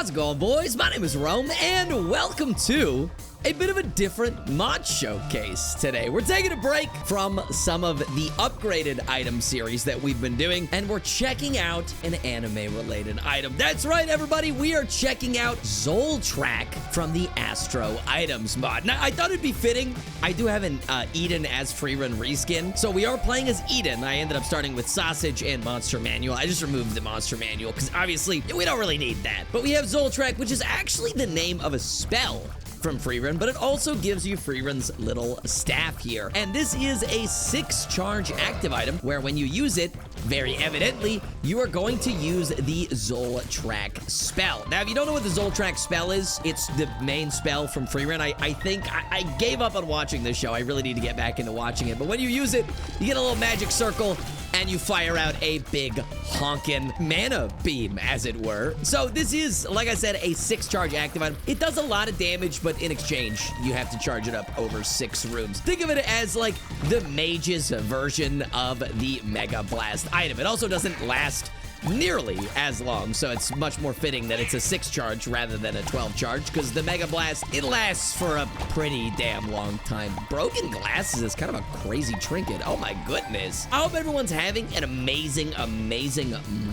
How's it going, boys? My name is Rome, and welcome to a bit of a different mod showcase today. We're taking a break from some of the upgraded item series that we've been doing, and we're checking out an anime-related item. That's right, everybody. We are checking out Zoltrak from the Astro Items mod. Now, I thought it'd be fitting. I do have an Eden as free run reskin, so we are playing as Eden. I ended up starting with Sausage and Monster Manual. I just removed the Monster Manual because obviously we don't really need that. But we have Zoltrak, which is actually the name of a spell from Freerun, but it also gives you Freerun's little staff here. And this is a 6-charge active item where when you use it, very evidently, you are going to use the Zoltrak spell. Now, if you don't know what the Zoltrak spell is, it's the main spell from Freerun. I think I gave up on watching this show. I really need to get back into watching it. But when you use it, you get a little magic circle and you fire out a big honkin' mana beam, as it were. So this is, like I said, a 6-charge active item. It does a lot of damage, but in exchange, you have to charge it up over 6 rooms. Think of it as like the mage's version of the Mega Blast item. It also doesn't last nearly as long, so it's much more fitting that it's a 6-charge rather than a 12-charge, because the Mega Blast, it lasts for a pretty damn long time. Broken glasses is kind of a crazy trinket. Oh my goodness. I hope everyone's having an amazing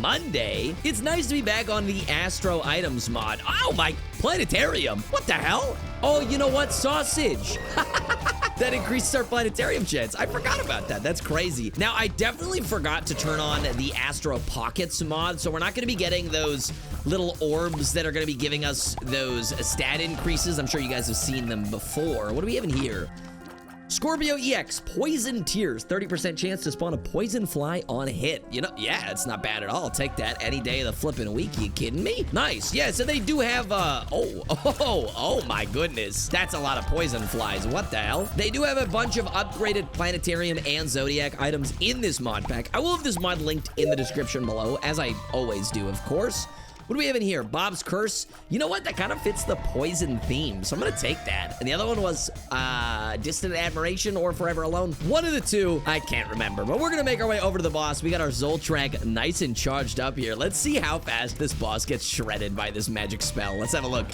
Monday. It's nice to be back on the Astro Items mod. Oh my planetarium. What the hell? Oh, you know what? Sausage. That increases our planetarium chance. I forgot about that. That's crazy. Now, I definitely forgot to turn on the Astro Pockets mod, so we're not going to be getting those little orbs that are going to be giving us those stat increases. I'm sure you guys have seen them before. What do we have in here? Scorpio EX, Poison Tears, 30% chance to spawn a poison fly on hit. You know, yeah, it's not bad at all. I'll take that any day of the flipping week. You kidding me? Nice. Yeah, so they do have, oh my goodness. That's a lot of poison flies. What the hell? They do have a bunch of upgraded planetarium and zodiac items in this mod pack. I will have this mod linked in the description below, as I always do, of course. What do we have in here? Bob's Curse. You know what? That kind of fits the poison theme, so I'm going to take that. And the other one was Distant Admiration or Forever Alone. One of the two. I can't remember. But we're going to make our way over to the boss. We got our Zoltrak nice and charged up here. Let's see how fast this boss gets shredded by this magic spell. Let's have a look.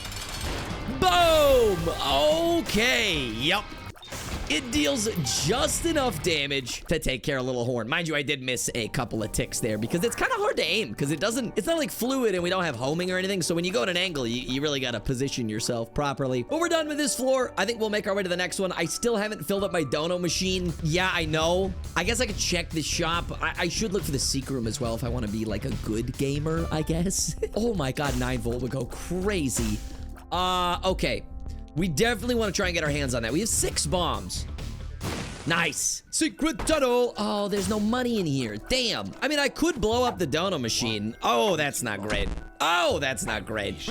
Boom! Okay. Yep. It deals just enough damage to take care of Little Horn. Mind you, I did miss a couple of ticks there because it's kind of hard to aim because it's not like fluid and we don't have homing or anything. So when you go at an angle, you really got to position yourself properly. But we're done with this floor. I think we'll make our way to the next one. I still haven't filled up my dono machine. Yeah, I know. I guess I could check the shop. I should look for the secret room as well if I want to be like a good gamer, I guess. Oh my God, 9 volt would go crazy. Okay. We definitely want to try and get our hands on that. We have 6 bombs. Nice. Secret tunnel. Oh, there's no money in here. Damn. I mean, I could blow up the dono machine. Oh, that's not great. Oh, that's not great.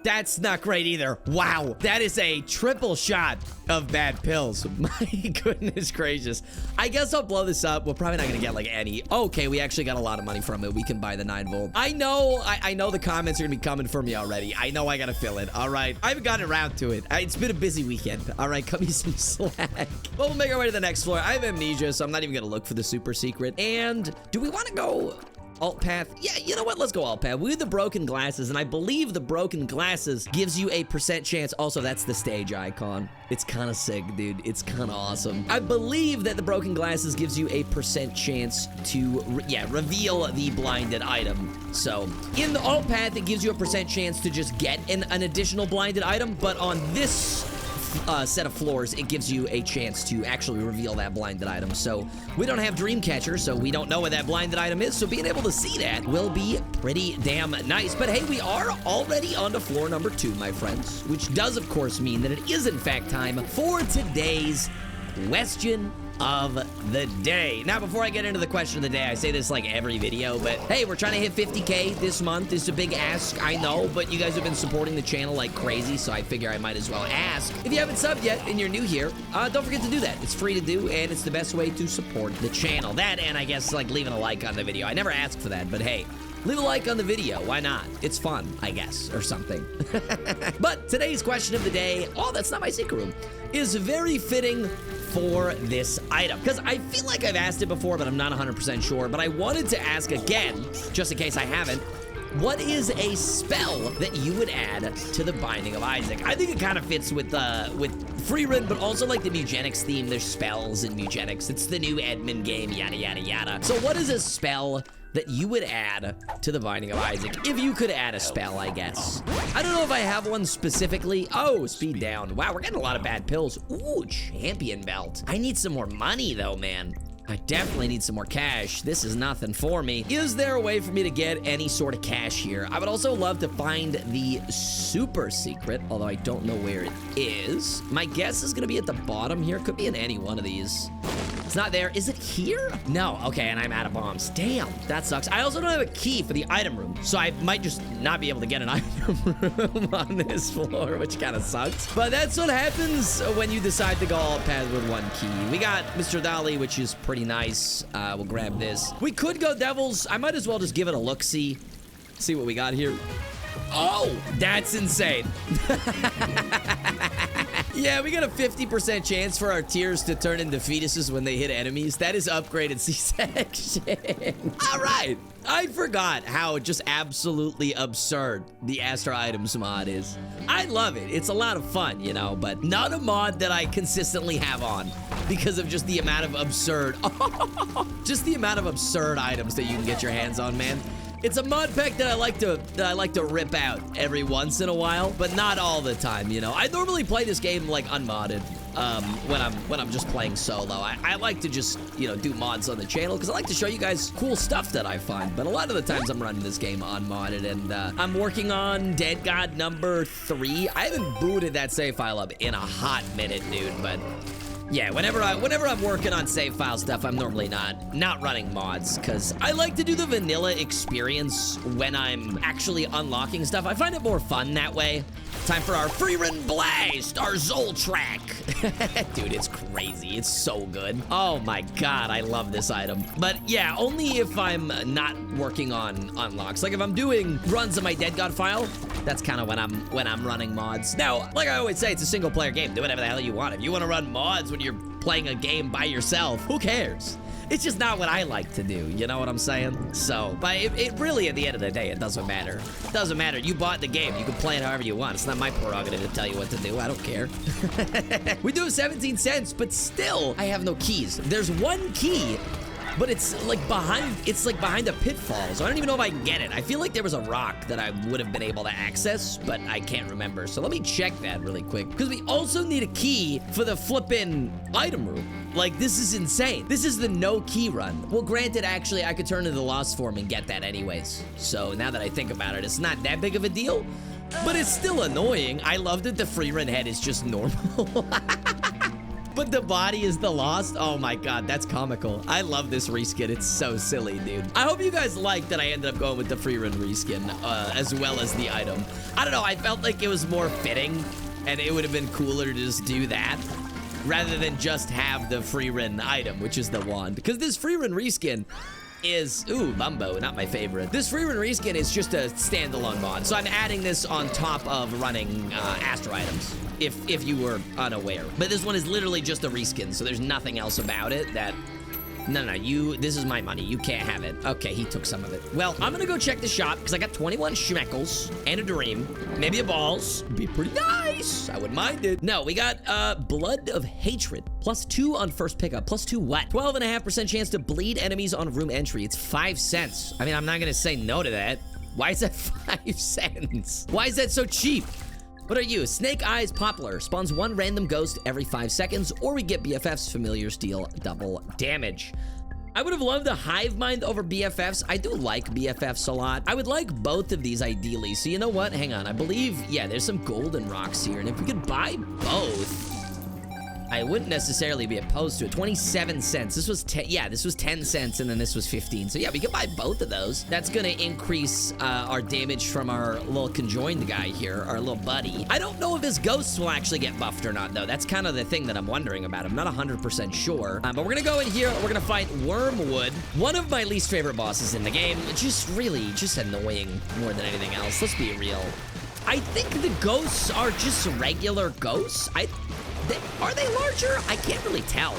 That's not great either. Wow. That is a triple shot of bad pills. My goodness gracious. I guess I'll blow this up. We're probably not going to get like any. Okay, we actually got a lot of money from it. We can buy the 9 volt. I know the comments are going to be coming for me already. I know I got to fill it. All right. I haven't gotten around to it. It's been a busy weekend. All right. Cut me some slack. But we'll make our way to the next floor. I have amnesia, so I'm not even going to look for the super secret. And do we want to go alt path? Yeah, you know what? Let's go alt path. We have the broken glasses, and I believe the broken glasses gives you a % chance. Also, that's the stage icon. It's kind of sick, dude. It's kind of awesome. I believe that the broken glasses gives you a % chance to, reveal the blinded item. So, in the alt path, it gives you a % chance to just get an additional blinded item, but on this set of floors, it gives you a chance to actually reveal that blinded item. So we don't have Dreamcatcher, so we don't know what that blinded item is, so being able to see that will be pretty damn nice. But hey, we are already on to floor number 2, my friends, which does of course mean that it is in fact time for today's question of the day. Now, before I get into the question of the day, I say this like every video, but hey, we're trying to hit 50K this month. It's a big ask, I know, but you guys have been supporting the channel like crazy, so I figure I might as well ask. If you haven't subbed yet and you're new here, don't forget to do that. It's free to do, and it's the best way to support the channel. That, and I guess like leaving a like on the video. I never asked for that, but hey, leave a like on the video. Why not? It's fun, I guess, or something. But today's question of the day, oh, that's not my secret room, is very fitting for this item, because I feel like I've asked it before, but I'm not 100% sure. But I wanted to ask again, just in case I haven't. what is a spell that you would add to the Binding of Isaac? I think it kind of fits with Freerun, but also like the Mugenics theme. There's spells in Mugenics. It's the new Edmund game, yada, yada, yada. So what is a spell that you would add to the Binding of Isaac? If you could add a spell, I guess. I don't know if I have one specifically. Oh, speed down. Wow, we're getting a lot of bad pills. Ooh, champion belt. I need some more money though, man. I definitely need some more cash. This is nothing for me. Is there a way for me to get any sort of cash here? I would also love to find the super secret, although I don't know where it is. My guess is gonna be at the bottom here. Could be in any one of these. It's not there. Is it here? No. Okay, and I'm out of bombs. Damn, that sucks. I also don't have a key for the item room, so I might just not be able to get an item room on this floor, which kind of sucks. But that's what happens when you decide to go all path with one key. We got Mr. Dolly, which is pretty nice. We'll grab this. We could go Devils. I might as well just give it a look-see. See what we got here. Oh, that's insane. Yeah, we got a 50% chance for our tears to turn into fetuses when they hit enemies. That is upgraded C-section. All right. I forgot how just absolutely absurd the Astro Items mod is. I love it. It's a lot of fun, you know, but not a mod that I consistently have on because of just the amount of absurd, just the amount of absurd items that you can get your hands on, man. It's a mod pack that I like to rip out every once in a while, but not all the time, you know. I normally play this game like unmodded when I'm just playing solo. I like to just, you know, do mods on the channel because I like to show you guys cool stuff that I find. But a lot of the times I'm running this game unmodded, and I'm working on Dead God number 3. I haven't booted that save file up in a hot minute, dude, but yeah, whenever I'm working on save file stuff, I'm normally not running mods because I like to do the vanilla experience when I'm actually unlocking stuff. I find it more fun that way. Time for our Freerun Blast, our Zoltrack. Dude, it's crazy. It's so good. Oh my god, I love this item. But yeah, only if I'm not working on unlocks. Like if I'm doing runs of my Dead God file, that's kind of when I'm running mods. Now, like I always say, it's a single player game. Do whatever the hell you want. If you want to run mods when you're playing a game by yourself, who cares? It's just not what I like to do, you know what I'm saying? So, but it really, at the end of the day, it doesn't matter. It doesn't matter. You bought the game. You can play it however you want. It's not my prerogative to tell you what to do. I don't care. We do have 17 cents, but still, I have no keys. There's one key, but it's like behind a pitfall, so I don't even know if I can get it. I feel like there was a rock that I would have been able to access, but I can't remember. So let me check that really quick, because we also need a key for the flippin' item room. Like, this is insane. This is the no key run. Well, granted, actually, I could turn to the lost form and get that anyways. So now that I think about it, it's not that big of a deal, but it's still annoying. I love that the Freerun head is just normal. But the body is the lost. Oh my god, that's comical. I love this reskin. It's so silly, dude. I hope you guys like that I ended up going with the Freerun reskin as well as the item. I don't know, I felt like it was more fitting and it would have been cooler to just do that rather than just have the Freerun item, which is the wand. Because this Freerun reskin is, ooh, Bumbo, not my favorite. This Freerun reskin is just a standalone mod. So I'm adding this on top of running Astro items, if you were unaware. But this one is literally just a reskin, so there's nothing else about it that, no, this is my money. You can't have it. Okay, he took some of it. Well, I'm gonna go check the shop because I got 21 schmeckles and a dream, maybe a balls. Be pretty nice. I wouldn't mind it. No, we got Blood of Hatred. +2 on first pickup. +2 what? 12.5% chance to bleed enemies on room entry. It's 5 cents. I mean, I'm not gonna say no to that. Why is that 5 cents? Why is that so cheap? What are you? Snake Eyes Poplar. Spawns 1 random ghost every 5 seconds, or we get BFFs. Familiars deal double damage. I would have loved a Hive Mind over BFFs. I do like BFFs a lot. I would like both of these ideally. So you know what? Hang on. I believe, yeah, there's some golden rocks here. And if we could buy both, I wouldn't necessarily be opposed to it. 27 cents. This was 10, yeah, this was 10 cents, and then this was 15. So yeah, we could buy both of those. That's gonna increase our damage from our little conjoined guy here, our little buddy. I don't know if his ghosts will actually get buffed or not, though. That's kind of the thing that I'm wondering about. I'm not 100% sure. But we're gonna go in here. We're gonna fight Wormwood, one of my least favorite bosses in the game. Just annoying more than anything else. Let's be real. I think the ghosts are just regular ghosts. Are they larger? I can't really tell.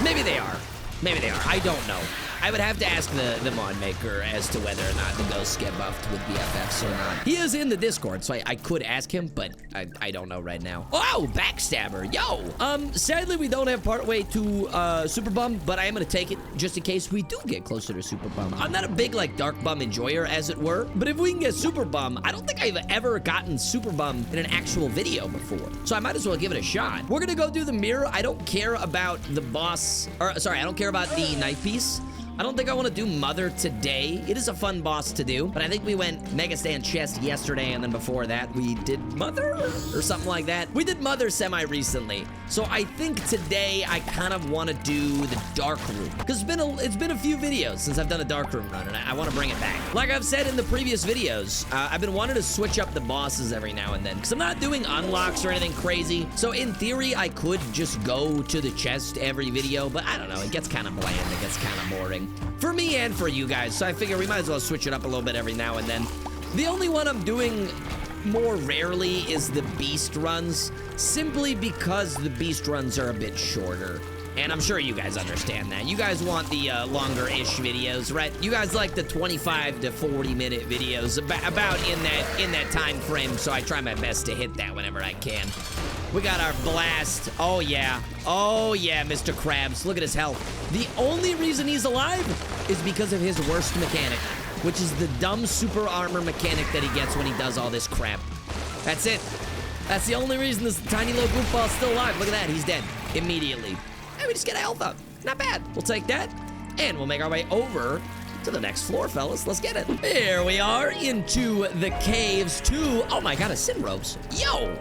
Maybe they are. Maybe they are. I don't know. I would have to ask the mod maker as to whether or not the ghosts get buffed with BFFs or not. He is in the Discord, so I could ask him, but I don't know right now. Oh, Backstabber, yo. Sadly, we don't have partway to Super Bum, but I am gonna take it just in case we do get closer to Super Bum. I'm not a big, like, Dark Bum enjoyer, as it were, but if we can get Super Bum, I don't think I've ever gotten Super Bum in an actual video before, so I might as well give it a shot. We're gonna go do the mirror. I don't care about the boss, or sorry, I don't care about the knife piece. I don't think I want to do Mother today. It is a fun boss to do, but I think we went Mega Stand Chest yesterday, and then before that, we did Mother or something like that. We did Mother semi-recently, so I think today I kind of want to do the Dark Room, because it's been a few videos since I've done a Dark Room run, and I want to bring it back. Like I've said in the previous videos, I've been wanting to switch up the bosses every now and then, because I'm not doing unlocks or anything crazy, so in theory, I could just go to the chest every video, but I don't know, it gets kind of bland, it gets kind of boring. For me and for you guys, so I figure we might as well switch it up a little bit every now and then. The only one I'm doing more rarely is the Beast runs, simply because the Beast runs are a bit shorter. And I'm sure you guys understand that. You guys want the longer-ish videos, right? You guys like the 25 to 40-minute videos about in that time frame, so I try my best to hit that whenever I can. We got our blast. Oh, yeah. Oh, yeah, Mr. Krabs. Look at his health. The only reason he's alive is because of his worst mechanic, which is the dumb super armor mechanic that he gets when he does all this crap. That's it. That's the only reason this tiny little goofball's still alive. Look at that. He's dead immediately. And we just get a health up. Not bad. We'll take that, and we'll make our way over to the next floor, fellas. Let's get it. Here we are into the caves too. Oh my God, a Sin Ropes. Yo.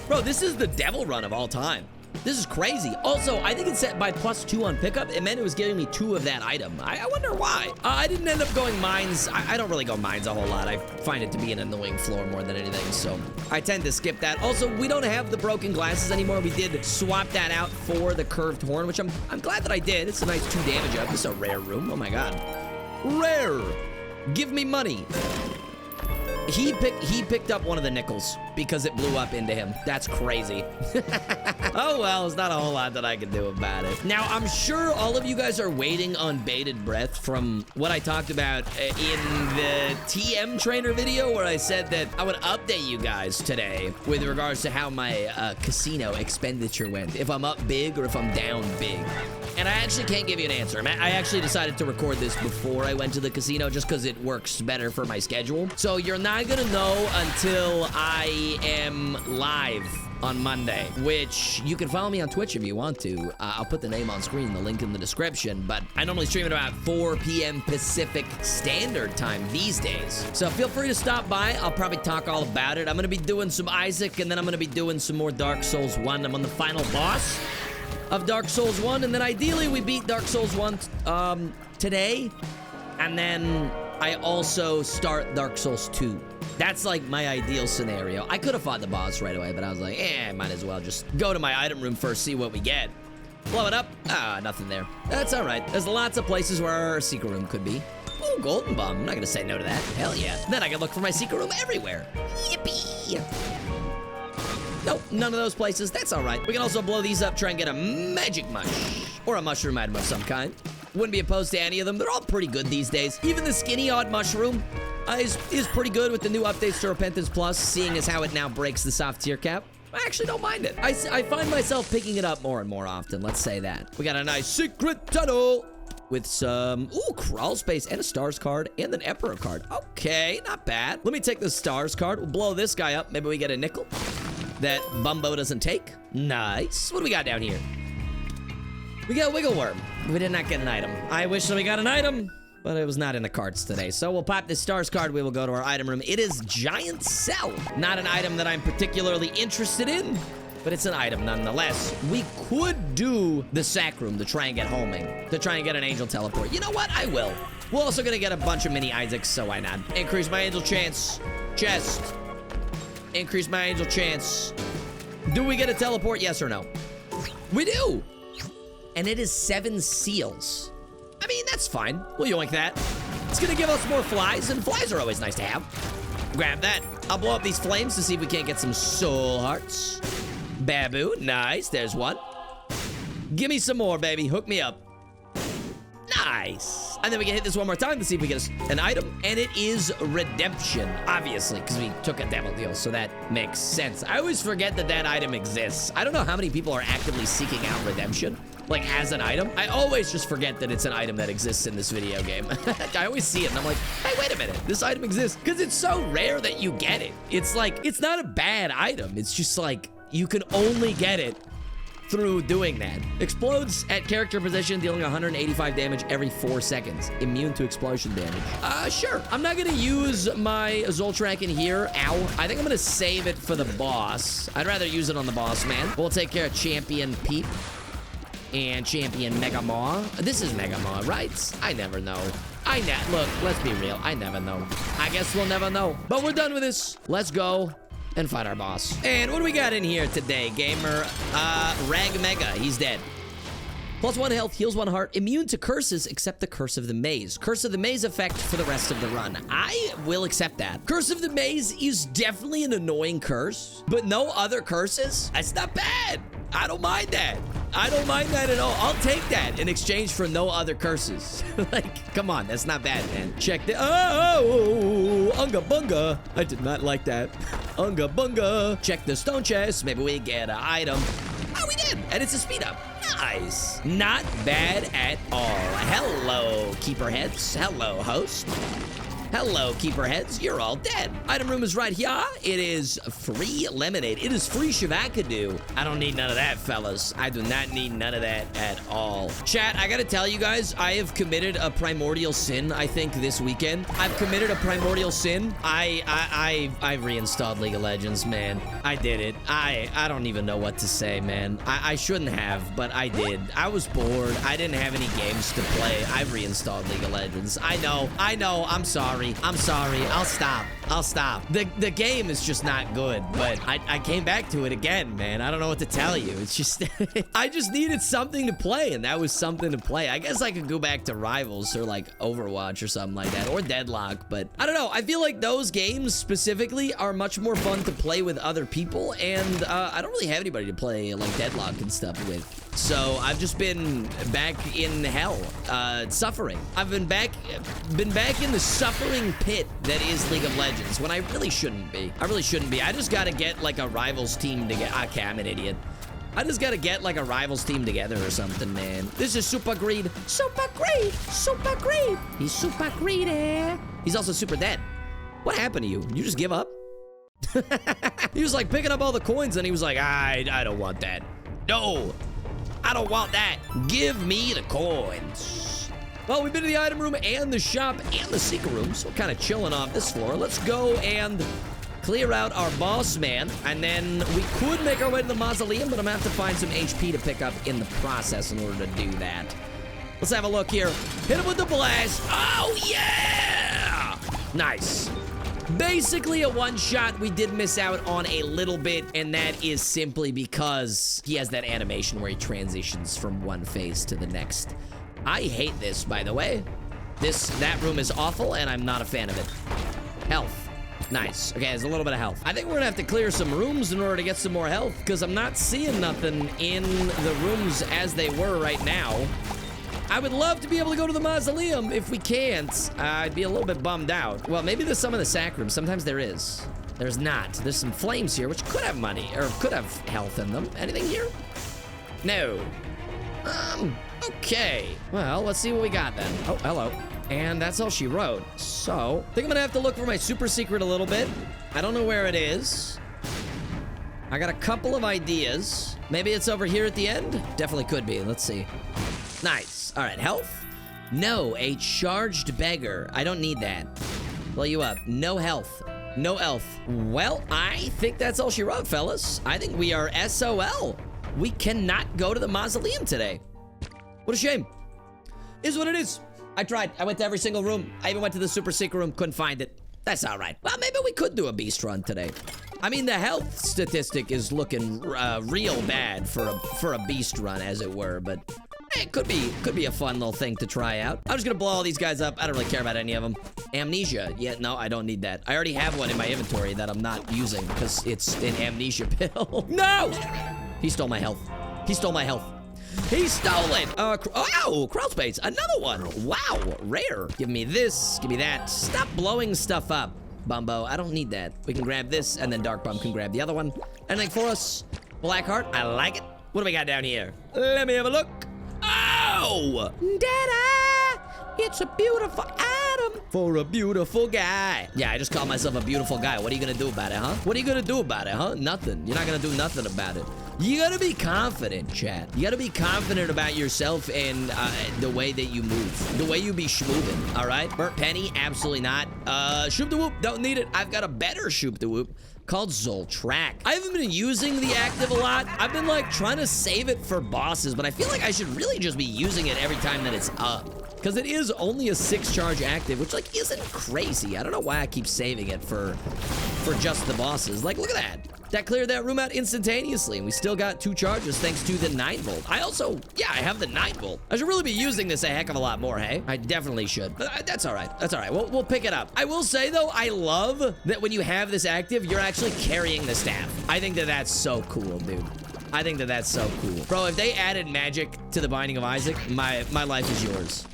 Bro, this is the devil run of all time. This is crazy. Also, I think it's set by +2 on pickup. It meant it was giving me 2 of that item. I wonder why. I didn't end up going mines. I don't really go mines a whole lot. I find it to be an annoying floor more than anything, so I tend to skip that. Also, we don't have the broken glasses anymore. We did swap that out for the curved horn, which I'm glad that I did. It's a nice 2 damage up. This is a rare room. Oh my God. Rare. Give me money. He picked up one of the nickels because it blew up into him. That's crazy. Oh, well, there's not a whole lot that I can do about it. Now, I'm sure all of you guys are waiting on bated breath from what I talked about in the TM trainer video, where I said that I would update you guys today with regards to how my casino expenditure went, if I'm up big or if I'm down big. And I actually can't give you an answer. I actually decided to record this before I went to the casino just because it works better for my schedule. So you're not gonna know until I am live on Monday, which you can follow me on Twitch if you want to. I'll put the name on screen, the link in the description, but I normally stream at about 4 p.m. Pacific Standard Time these days. So feel free to stop by. I'll probably talk all about it. I'm gonna be doing some Isaac, and then I'm gonna be doing some more Dark Souls 1. I'm on the final boss of Dark Souls 1, and then ideally we beat Dark Souls 1 today, and then I also start Dark Souls 2. That's like my ideal scenario. I could have fought the boss right away, but I was like, I might as well just go to my item room first, see what we get. Blow it up. Nothing there. That's all right. There's lots of places where our secret room could be. Ooh, Golden Bomb. I'm not gonna say no to that. Hell yeah. Then I can look for my secret room everywhere. Yippee. Nope, none of those places. That's all right. We can also blow these up, try and get a magic mush, or a mushroom item of some kind. Wouldn't be opposed to any of them. They're all pretty good these days. Even the skinny odd mushroom is pretty good with the new updates to Repentance Plus, seeing as how it now breaks the soft tier cap. I actually don't mind it. I find myself picking it up more and more often, let's say that. We got a nice secret tunnel with some, crawl space and a stars card and an emperor card. Okay, not bad. Let me take the stars card. We'll blow this guy up. Maybe we get a nickel that Bumbo doesn't take. Nice. What do we got down here? We got Wiggle Worm. We did not get an item. I wish that we got an item, but it was not in the carts today. So we'll pop this stars card. We will go to our item room. It is Giant Cell. Not an item that I'm particularly interested in, but it's an item nonetheless. We could do the sack room to try and get homing, to try and get an angel teleport. You know what? I will. We're also gonna get a bunch of mini Isaacs, so why not? Increase my angel chance. Chest. Increase my angel chance. Do we get a teleport? Yes or no? We do. And it is 7 seals. I mean, that's fine. We'll yoink that. It's gonna give us more flies, and flies are always nice to have. Grab that. I'll blow up these flames to see if we can't get some soul hearts. Babu, nice. There's one. Give me some more, baby. Hook me up. Nice. And then we can hit this one more time to see if we get an item. And it is redemption, obviously, because we took a devil deal. So that makes sense. I always forget that that item exists. I don't know how many people are actively seeking out redemption, like as an item. I always just forget that it's an item that exists in this video game. I always see it and I'm like, hey, wait a minute. This item exists because it's so rare that you get it. It's like, it's not a bad item. It's just like, you can only get it through doing that. Explodes at character position, dealing 185 damage every 4 seconds. Immune to explosion damage. Sure. I'm not gonna use my Zoltrak in here. Ow. I think I'm gonna save it for the boss. I'd rather use it on the boss, man. We'll take care of Champion Peep and Champion Mega Maw. This is Mega Maw, right? I never know. Look, let's be real. I never know. I guess we'll never know. But we're done with this. Let's go and fight our boss. And what do we got in here today, gamer? Rag Mega, he's dead. +1 health, heals 1 heart, immune to curses except the Curse of the Maze. Curse of the Maze effect for the rest of the run. I will accept that. Curse of the Maze is definitely an annoying curse, but no other curses? That's not bad. I don't mind that. I don't mind that at all. I'll take that in exchange for no other curses. Like, come on, that's not bad, man. Check the, oh, Unga Bunga. I did not like that. Unga Bunga. Check the stone chest. Maybe we get an item. Oh, we did. And it's a speed up. Nice. Not bad at all. Hello, Keeper Heads. Hello, host. Hello, Keeper Heads. You're all dead. Item room is right here. It is free lemonade. It is free Shavakadu. I don't need none of that, fellas. I do not need none of that at all. Chat, I gotta tell you guys, I have committed a primordial sin, I think, this weekend. I've committed a primordial sin. I reinstalled League of Legends, man. I did it. I don't even know what to say, man. I shouldn't have, but I did. I was bored. I didn't have any games to play. I reinstalled League of Legends. I know. I'm sorry. I'm sorry. I'll stop. The game is just not good, but I came back to it again, man. I don't know what to tell you. It's just, I just needed something to play, and that was something to play. I guess I could go back to Rivals or like Overwatch or something like that, or Deadlock, but I don't know. I feel like those games specifically are much more fun to play with other people, and I don't really have anybody to play like Deadlock and stuff with. So I've just been back in hell, suffering. I've been back in the suffering pit that is League of Legends when I really shouldn't be. I just gotta get like a Rivals team to get. Okay, I'm an idiot. I just gotta get like a Rivals team together or something, man. This is Super Greed. Super Greed. Super Greed. He's super greedy. He's also super dead. What happened to you? You just give up? He was like picking up all the coins and he was like, I don't want that. No. I don't want that. Give me the coins. Well, we've been to the item room and the shop and the secret room, so we're kind of chilling off this floor. Let's go and clear out our boss man, and then we could make our way to the mausoleum, but I'm gonna have to find some HP to pick up in the process in order to do that. Let's have a look here. Hit him with the blast. Oh, yeah! Nice. Basically a one-shot. We did miss out on a little bit, and that is simply because he has that animation where he transitions from one phase to the next. I hate this, by the way. That room is awful, and I'm not a fan of it. Health. Nice. Okay, there's a little bit of health. I think we're gonna have to clear some rooms in order to get some more health, because I'm not seeing nothing in the rooms as they were right now. I would love to be able to go to the mausoleum. If we can't, I'd be a little bit bummed out. Well, maybe there's some in the sack room. Sometimes there is. There's not. There's some flames here, which could have money, or could have health in them. Anything here? No. Okay. Well, let's see what we got then. Oh, hello. And that's all she wrote. So, I think I'm gonna have to look for my super secret a little bit. I don't know where it is. I got a couple of ideas. Maybe it's over here at the end? Definitely could be. Let's see. Nice. All right, health? No, a charged beggar. I don't need that. Blow you up. No health. No elf. Well, I think that's all she wrote, fellas. I think we are SOL. We cannot go to the mausoleum today. What a shame. Is what it is. I tried. I went to every single room. I even went to the super secret room. Couldn't find it. That's all right. Well, maybe we could do a beast run today. I mean, the health statistic is looking real bad for a beast run, as it were, but it could be a fun little thing to try out. I'm just gonna blow all these guys up. I don't really care about any of them. Amnesia. Yeah, no, I don't need that. I already have one in my inventory that I'm not using because it's an amnesia pill. No! He stole my health. He stole my health. He stole it. Oh, crawl space. Another one. Wow, rare. Give me this. Give me that. Stop blowing stuff up, Bumbo. I don't need that. We can grab this, and then Dark Bum can grab the other one. Anything for us? Blackheart. I like it. What do we got down here? Let me have a look. Oh! Dada! It's a beautiful item for a beautiful guy. Yeah, I just called myself a beautiful guy. What are you gonna do about it, huh? What are you gonna do about it, huh? Nothing. You're not gonna do nothing about it. You gotta be confident, chat. You gotta be confident about yourself and the way that you move. The way you be schmoovin', all right? Burnt Penny, absolutely not. Shoop the Whoop, don't need it. I've got a better Shoop the Whoop called Zoltrak. I haven't been using the active a lot. I've been like trying to save it for bosses, but I feel like I should really just be using it every time that it's up. Because it is only a 6 charge active, which like isn't crazy. I don't know why I keep saving it for just the bosses. Like, look at that. That cleared that room out instantaneously, and we still got 2 charges thanks to the 9-volt. I also, yeah, I have the 9-volt. I should really be using this a heck of a lot more, hey? I definitely should, but that's all right. That's all right. We'll pick it up. I will say, though, I love that when you have this active, you're actually carrying the staff. I think that that's so cool, dude. I think that that's so cool. Bro, if they added magic to the Binding of Isaac, my life is yours.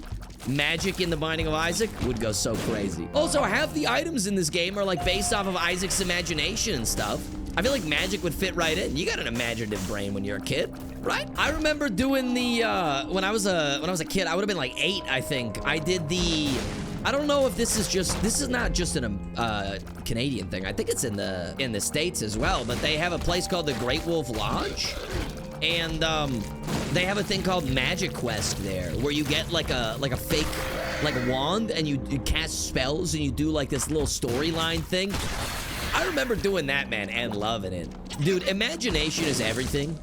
Magic in the Binding of Isaac would go so crazy. Also, half the items in this game are like based off of Isaac's imagination and stuff. I feel like magic would fit right in. You got an imaginative brain when you're a kid, right? I remember doing the when I was a kid, I would have been like 8, I think. I did the, I don't know if this is not just a Canadian thing. I think it's in the States as well, but they have a place called the Great Wolf Lodge. And they have a thing called Magic Quest there, where you get like a fake like wand, and you cast spells, and you do like this little storyline thing. I remember doing that, man, and loving it. Dude, imagination is everything.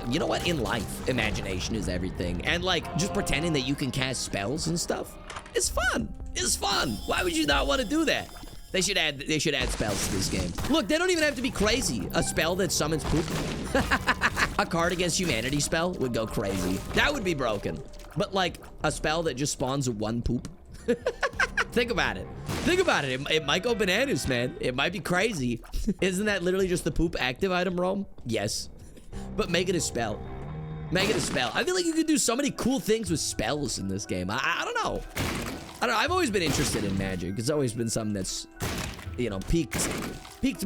You know what? In life, imagination is everything. And like just pretending that you can cast spells and stuff, it's fun. It's fun. Why would you not want to do that? They should add spells to this game. Look, they don't even have to be crazy. A spell that summons poop. A card against humanity spell would go crazy. That would be broken. But like a spell that just spawns 1 poop. Think about it. Think about it. It might go bananas, man. It might be crazy. Isn't that literally just the poop active item, Rome? Yes. But make it a spell. Make it a spell. I feel like you could do so many cool things with spells in this game. I don't know. I don't know. I've always been interested in magic. It's always been something that's, you know, piqued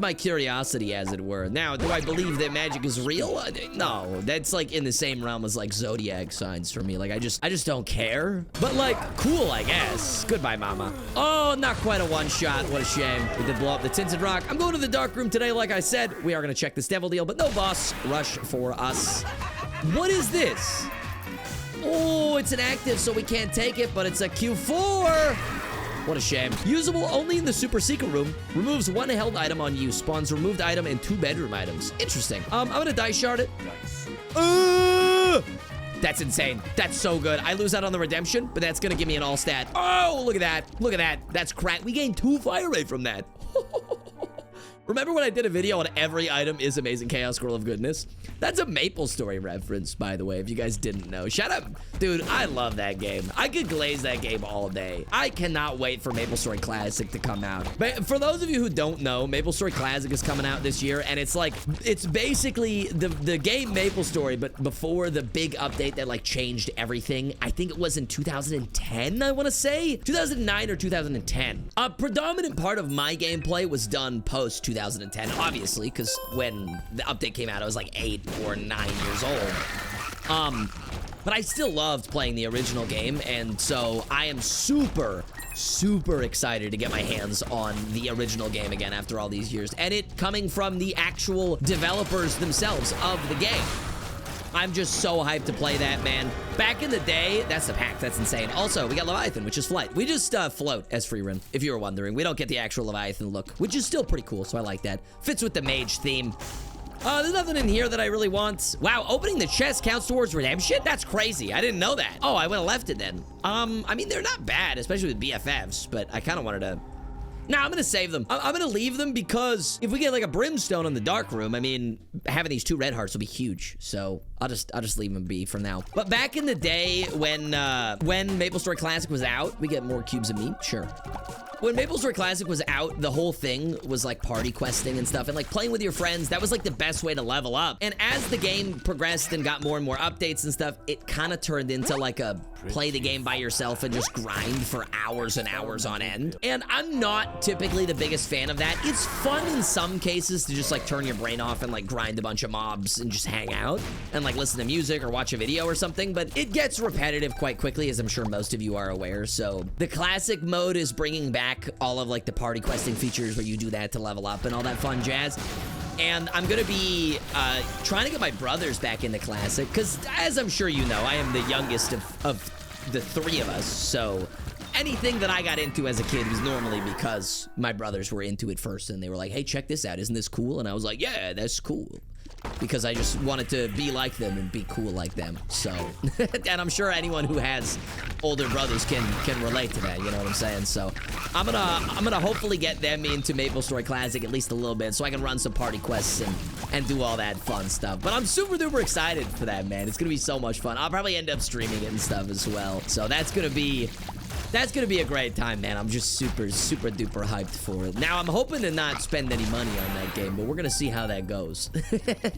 my curiosity, as it were. Now, do I believe that magic is real? No, that's like in the same realm as like zodiac signs for me. Like I just don't care. But like, cool, I guess. Goodbye, mama. Oh, not quite a one-shot. What a shame. We did blow up the Tinted Rock. I'm going to the dark room today, like I said. We are gonna check this devil deal, but no boss rush for us. What is this? Oh, it's an active, so we can't take it, but it's a Q4. What a shame. Usable only in the super secret room. Removes 1 held item on use. Spawns removed item and 2 bedroom items. Interesting. I'm gonna dice shard it. Nice. That's insane. That's so good. I lose out on the redemption, but that's gonna give me an all stat. Oh, look at that. Look at that. That's crack. We gained 2 fire rate from that. Remember when I did a video on every item is Amazing Chaos Scroll of Goodness? That's a MapleStory reference, by the way, if you guys didn't know. Shut up. Dude, I love that game. I could glaze that game all day. I cannot wait for MapleStory Classic to come out. But for those of you who don't know, MapleStory Classic is coming out this year, and it's like, it's basically the game MapleStory, but before the big update that like changed everything. I think it was in 2010, I want to say. 2009 or 2010. A predominant part of my gameplay was done post 2010, obviously, because when the update came out, I was like 8 or 9 years old. But I still loved playing the original game, and so I am super excited to get my hands on the original game again after all these years, and it coming from the actual developers themselves of the game. I'm just so hyped to play that, man. Back in the day, that's the pack. That's insane. Also, we got Leviathan, which is flight. We just float as Freerun, if you were wondering. We don't get the actual Leviathan look, which is still pretty cool, so I like that. Fits with the mage theme. There's nothing in here that I really want. Wow, opening the chest counts towards redemption? That's crazy. I didn't know that. Oh, I would have left it then. I mean, they're not bad, especially with BFFs, but I kind of wanted to... Nah, I'm gonna save them. I'm gonna leave them because if we get like a brimstone in the dark room, I mean, having these 2 red hearts will be huge. So, I'll just leave him be for now. But back in the day when MapleStory Classic was out, we get more cubes of meat, sure. When MapleStory Classic was out, the whole thing was like party questing and stuff, and like playing with your friends, that was like the best way to level up. And as the game progressed and got more and more updates and stuff, it kind of turned into like a play the game by yourself and just grind for hours and hours on end. And I'm not typically the biggest fan of that. It's fun in some cases to just like turn your brain off and like grind a bunch of mobs and just hang out and like listen to music or watch a video or something, but it gets repetitive quite quickly, as I'm sure most of you are aware. So the classic mode is bringing back all of like the party questing features where you do that to level up and all that fun jazz. And I'm gonna be trying to get my brothers back into Classic, because as I'm sure you know, I am the youngest of the three of us, so anything that I got into as a kid was normally because my brothers were into it first, and they were like, hey, check this out, isn't this cool? And I was like, yeah, that's cool, because I just wanted to be like them and be cool like them. So and I'm sure anyone who has older brothers can relate to that, you know what I'm saying? So I'm gonna hopefully get them into MapleStory Classic at least a little bit, so I can run some party quests and do all that fun stuff. But I'm super duper excited for that, man. It's gonna be so much fun. I'll probably end up streaming it and stuff as well, so that's gonna be a great time, man. I'm just super duper hyped for it. Now, I'm hoping to not spend any money on that game, but we're gonna see how that goes.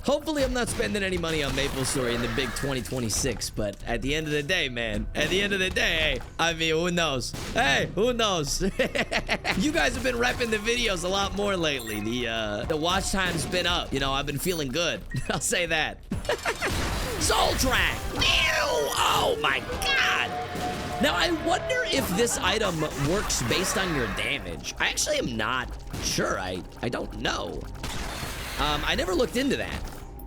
Hopefully, I'm not spending any money on MapleStory in the big 2026, but at the end of the day, man, at the end of the day, hey, I mean, who knows? Hey, who knows? You guys have been repping the videos a lot more lately. The watch time's been up. You know, I've been feeling good. I'll say that. Soul Track! Ew! Oh my god! Now, I wonder if this item works based on your damage. I actually am not sure. I don't know. I never looked into that.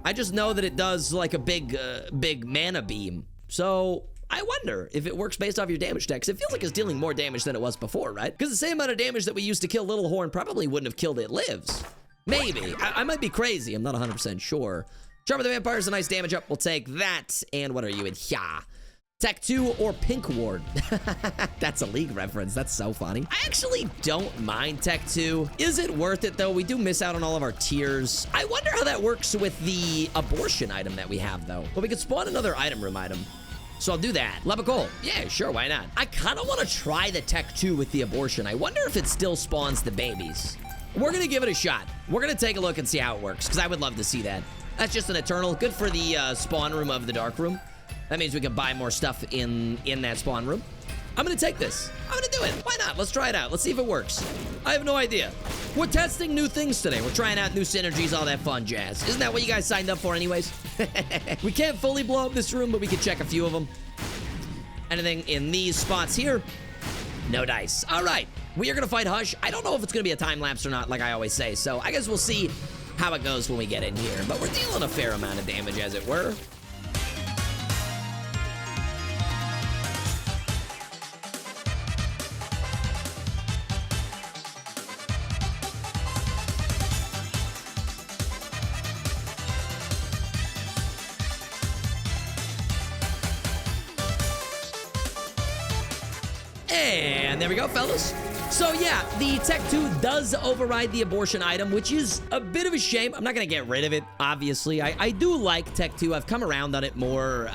I just know that it does like a big mana beam. So I wonder if it works based off your damage deck. It feels like it's dealing more damage than it was before, right? Because the same amount of damage that we used to kill Little Horn probably wouldn't have killed It Lives. Maybe. I might be crazy. I'm not 100% sure. Charm of the Vampire is a nice damage up. We'll take that. And what are you in? Yeah. Tech 2 or Pink Ward. That's a League reference. That's so funny. I actually don't mind Tech 2. Is it worth it, though? We do miss out on all of our tiers. I wonder how that works with the abortion item that we have, though. Well, we could spawn another item room item. So I'll do that. Lepical. Yeah, sure, why not? I kind of want to try the Tech 2 with the abortion. I wonder if it still spawns the babies. We're going to give it a shot. We're going to take a look and see how it works, because I would love to see that. That's just an Eternal. Good for the spawn room of the Dark Room. That means we can buy more stuff in that spawn room. I'm gonna take this. I'm gonna do it. Why not? Let's try it out. Let's see if it works. I have no idea. We're testing new things today. We're trying out new synergies, all that fun jazz. Isn't that what you guys signed up for anyways? We can't fully blow up this room, but we can check a few of them. Anything in these spots here? No dice. All right. We are gonna fight Hush. I don't know if it's gonna be a time lapse or not, like I always say. So I guess we'll see how it goes when we get in here. But we're dealing a fair amount of damage, as it were. And there we go, fellas. So yeah, the Tech 2 does override the abortion item, which is a bit of a shame. I'm not gonna get rid of it, obviously. I do like Tech 2. I've come around on it more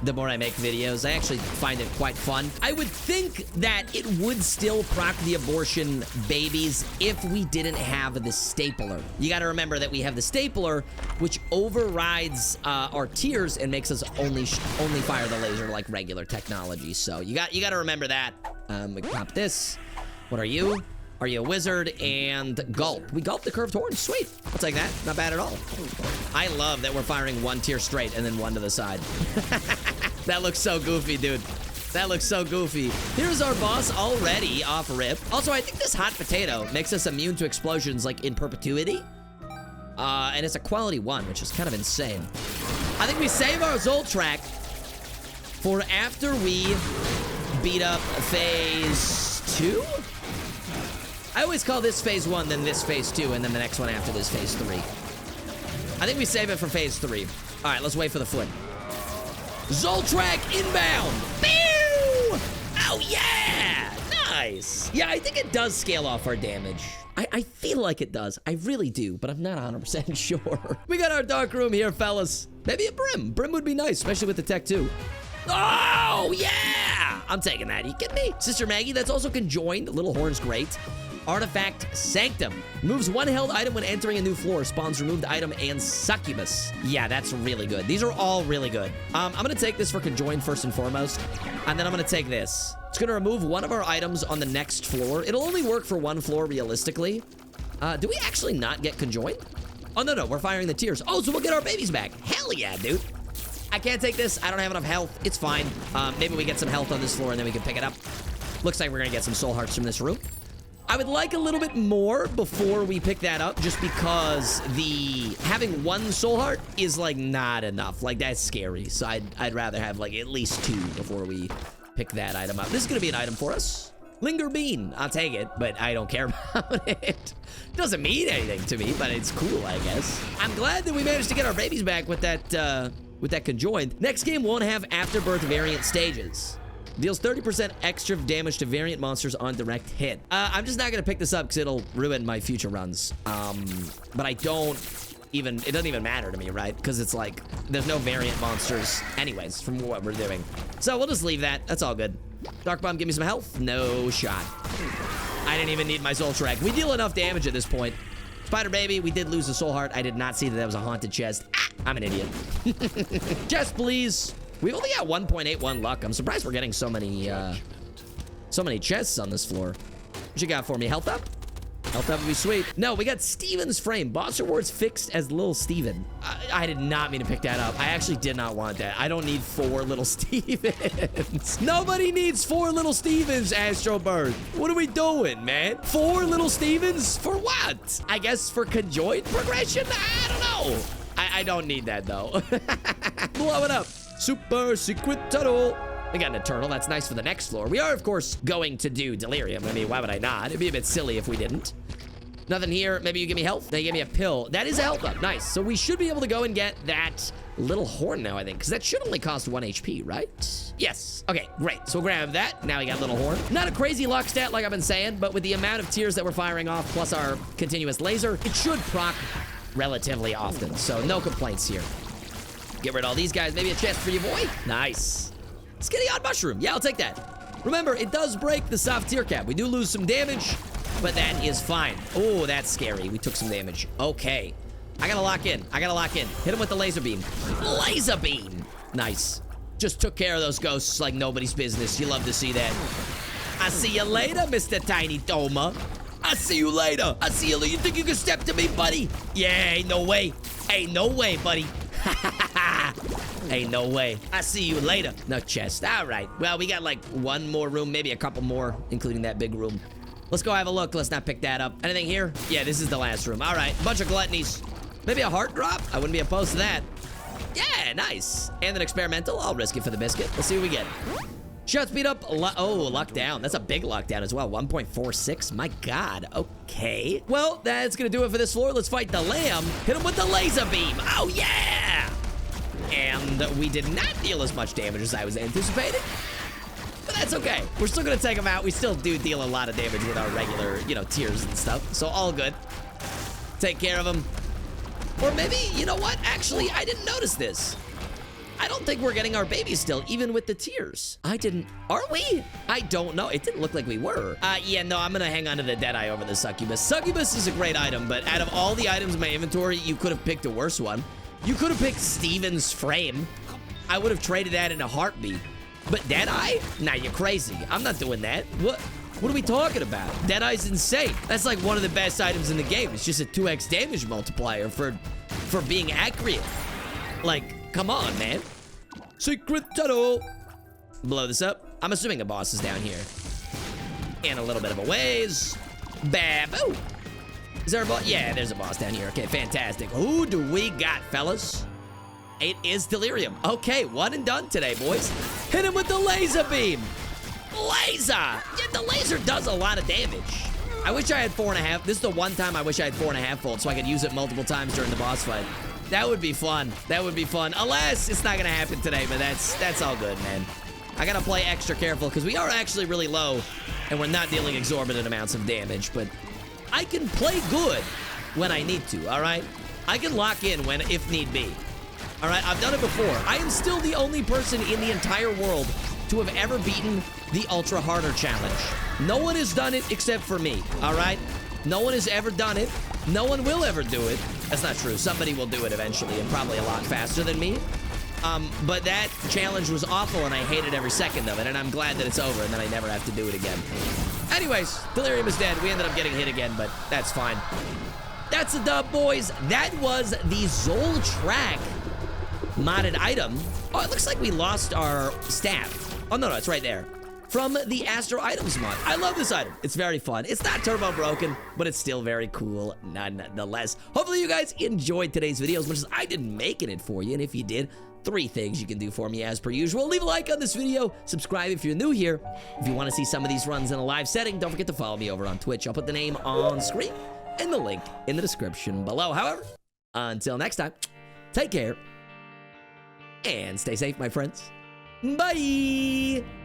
the more I make videos. I actually find it quite fun. I would think that it would still proc the abortion babies if we didn't have the stapler. You gotta remember that we have the stapler, which overrides our tiers and makes us only fire the laser like regular technology. So you gotta remember that. We pop this. What are you? Are you a wizard? And gulp. We gulp the curved horn. Sweet. I'll take that. Not bad at all. I love that we're firing one tier straight and then one to the side. That looks so goofy, dude. That looks so goofy. Here's our boss already off rip. Also, I think this hot potato makes us immune to explosions like in perpetuity. And it's a quality 1, which is kind of insane. I think we save our Zoltrack for after we beat up phase 2? I always call this phase 1, then this phase 2, and then the next one after this phase 3. I think we save it for phase 3. All right, let's wait for the foot. Zoltrack inbound. Pew! Oh, yeah! Nice. Yeah, I think it does scale off our damage. I feel like it does. I really do, but I'm not 100% sure. We got our dark room here, fellas. Maybe a Brim. Brim would be nice, especially with the tech, too. Oh, yeah! I'm taking that. Are you kidding me? Sister Maggie, that's also conjoined. Little Horn's great. Artifact Sanctum. Removes one held item when entering a new floor. Spawns removed item and Succubus. Yeah, that's really good. These are all really good. I'm going to take this for conjoined first and foremost. And then I'm going to take this. It's going to remove one of our items on the next floor. It'll only work for one floor realistically. Do we actually not get conjoined? Oh, no, we're firing the tears. Oh, so we'll get our babies back. Hell yeah, dude. I can't take this. I don't have enough health. It's fine. Maybe we get some health on this floor and then we can pick it up. Looks like we're going to get some soul hearts from this room. I would like a little bit more before we pick that up, just because having one soul heart is like not enough. Like that's scary. So I'd rather have like at least 2 before we pick that item up. This is gonna be an item for us. Linger Bean. I'll take it, but I don't care about it. Doesn't mean anything to me, but it's cool, I guess. I'm glad that we managed to get our babies back with that conjoined. Next game won't have afterbirth variant stages. Deals 30% extra damage to variant monsters on direct hit. I'm just not gonna pick this up because it'll ruin my future runs. But it doesn't even matter to me, right? Because it's like, there's no variant monsters anyways from what we're doing. So we'll just leave that. That's all good. Dark Bomb, give me some health. No shot. I didn't even need my soul track. We deal enough damage at this point. Spider Baby, we did lose a soul heart. I did not see that was a haunted chest. I'm an idiot. Chest, please. We only got 1.81 luck. I'm surprised we're getting so many chests on this floor. What you got for me? Health up? Health up would be sweet. No, we got Steven's frame. Boss rewards fixed as Little Steven. I did not mean to pick that up. I actually did not want that. I don't need 4 Little Stevens. Nobody needs 4 Little Stevens, Astrobird. What are we doing, man? 4 Little Stevens? For what? I guess for conjoined progression? I don't know. I don't need that, though. Blow it up. Super secret tunnel. We got an Eternal. That's nice for the next floor. We are, of course, going to do Delirium. I mean, why would I not? It'd be a bit silly if we didn't. Nothing here. Maybe you give me health. They give me a pill. That is a health up. Nice. So we should be able to go and get that little horn now, I think, because that should only cost 1 HP, right? Yes. Okay, great. So we'll grab that. Now we got little horn. Not a crazy luck stat like I've been saying, but with the amount of tears that we're firing off plus our continuous laser, it should proc relatively often. So no complaints here. Get rid of all these guys. Maybe a chest for you, boy. Nice. Skinny Odd Mushroom. Yeah, I'll take that. Remember, it does break the soft tear cap. We do lose some damage, but that is fine. Oh, that's scary. We took some damage. Okay. I gotta lock in. Hit him with the laser beam. Laser beam. Nice. Just took care of those ghosts like nobody's business. You love to see that. I see you later, Mr. Tiny Toma. I see you later. I see you later. You think you can step to me, buddy? Yeah, ain't no way. Ain't no way, buddy. Ain't no way. I see you later. No chest. All right. Well, we got like 1 more room, maybe a couple more, including that big room. Let's go have a look. Let's not pick that up. Anything here? Yeah, this is the last room. All right. Bunch of gluttonies. Maybe a heart drop? I wouldn't be opposed to that. Yeah, nice. And an experimental. I'll risk it for the biscuit. Let's see what we get. Shot speed up. Oh, luck down. That's a big luck down as well. 1.46. My God. Okay. Well, that's going to do it for this floor. Let's fight the lamb. Hit him with the laser beam. Oh, yeah. And we did not deal as much damage as I was anticipating. But that's okay. We're still going to take him out. We still do deal a lot of damage with our regular, tears and stuff. So all good. Take care of him. Or maybe, you know what? Actually, I didn't notice this. I don't think we're getting our babies still, even with the tears. Are we? I don't know. It didn't look like we were. Yeah, no, I'm gonna hang on to the Deadeye over the Succubus. Succubus is a great item, but out of all the items in my inventory, you could have picked a worse one. You could have picked Steven's frame. I would have traded that in a heartbeat. But Deadeye? Nah, you're crazy. I'm not doing that. What are we talking about? Deadeye's insane. That's like one of the best items in the game. It's just a 2x damage multiplier for being accurate. Like, come on, man. Secret tunnel. Blow this up. I'm assuming the boss is down here. And a little bit of a ways. Baboo. Is there a boss? Yeah, there's a boss down here. Okay, fantastic. Who do we got, fellas? It is Delirium. Okay, 1 and done today, boys. Hit him with the laser beam. Laser. Yeah, the laser does a lot of damage. I wish I had 4.5. This is the one time I wish I had 4.5 volt so I could use it multiple times during the boss fight. That would be fun. That would be fun. Alas, it's not gonna happen today, but that's all good, man. I gotta play extra careful because we are actually really low and we're not dealing exorbitant amounts of damage, but I can play good when I need to, all right? I can lock in when, if need be. All right, I've done it before. I am still the only person in the entire world to have ever beaten the Ultra Harder Challenge. No one has done it except for me, all right? No one has ever done it. No one will ever do it. That's not true. Somebody will do it eventually, and probably a lot faster than me. But that challenge was awful, and I hated every second of it, and I'm glad that it's over, and then I never have to do it again. Anyways, Delirium is dead. We ended up getting hit again, but that's fine. That's a dub, boys. That was the Zoltrak modded item. Oh, it looks like we lost our staff. Oh, no, it's right there. From the Astro Items mod. I love this item. It's very fun. It's not turbo broken, but it's still very cool nonetheless. Hopefully you guys enjoyed today's video as much as I did making it for you. And if you did, 3 things you can do for me as per usual. Leave a like on this video. Subscribe if you're new here. If you want to see some of these runs in a live setting, don't forget to follow me over on Twitch. I'll put the name on screen and the link in the description below. However, until next time, take care and stay safe, my friends. Bye!